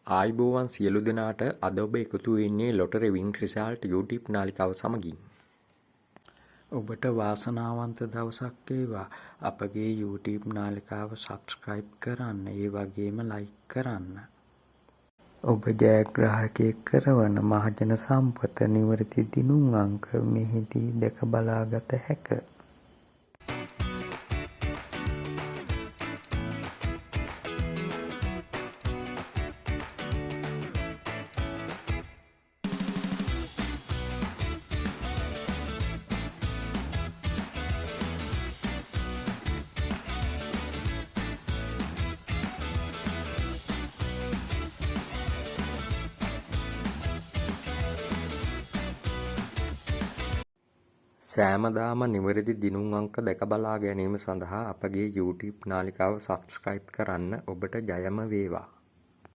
ආයුබෝවන් සියලු දෙනාට අද ඔබ එකතු වෙන්නේ ලොටරි වින් රිසල්ට් YouTube නාලිකාව සමගින්. ඔබට වාසනාවන්ත දවසක් වේවා. අපගේ YouTube නාලිකාව සබ්ස්ක්‍රයිබ් කරන්න, ඒ වගේම ලයික් කරන්න. ඔබ ජයග්‍රාහකයෙක් කරවන මහජන සම්පත නිවැරදි දිනුම් අංක මෙහිදී දැක බලාගත හැක. සෑමදාම නිවැරදි දිනුම් අංක දැක බලා ගැනීම සඳහා අපගේ YouTube නාලිකාව සබ්ස්ක්‍රයිබ් කරන්න. ඔබට ජයම වේවා.